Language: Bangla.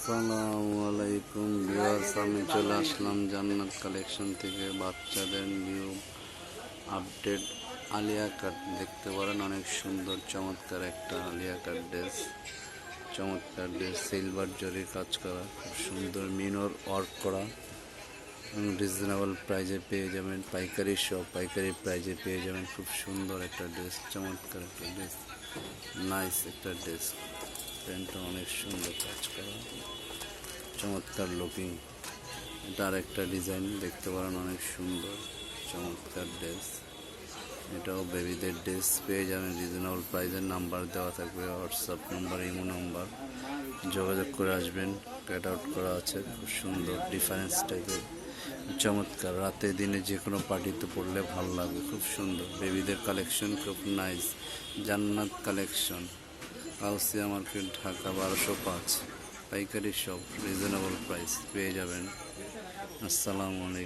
আসসালামু আলাইকুম ভিউয়ার্স, আমি চলে আসলাম জান্নাত কালেকশন থেকে। বাচ্চাদের নিউ আপডেট আলিয়া কাট দেখতে পারেন। অনেক সুন্দর চমৎকার একটা আলিয়া কাট ড্রেস, চমৎকার ড্রেস, সিলভার জরির কাজ করা, খুব সুন্দর মিনর ওয়ার্ক করা এবং রিজনেবল প্রাইজে পেয়ে যাবেন। পাইকারি শপ, পাইকারি প্রাইজে পেয়ে যাবেন। খুব সুন্দর একটা ড্রেস, চমৎকার একটা ড্রেস, নাইস একটা ড্রেস। প্যান্টটা অনেক সুন্দর কাজ করা, চমৎকার লুকিং। এটা আর একটা ডিজাইন দেখতে পারেন, অনেক সুন্দর চমৎকার ড্রেস। এটাও বেবিদের ড্রেস পেয়ে যাবেন রিজনেবল প্রাইসের। নাম্বার দেওয়া থাকবে, হোয়াটসঅ্যাপ নাম্বার, ইমো নাম্বার, যোগাযোগ করে আসবেন। কাট আউট করা আছে, খুব সুন্দর ডিফারেন্স টাইপের, চমৎকার। রাতে দিনে যে কোনো পার্টিতে পড়লে ভালো লাগবে, খুব সুন্দর। বেবিদের কালেকশন খুব নাইস। জান্নাত কালেকশন, গাউসিয়া মার্কেট, ঢাকা 1205, পাইকারি শপ, রিজনেবল প্রাইস পেয়ে যাবেন। আসসালামু আলাইকুম।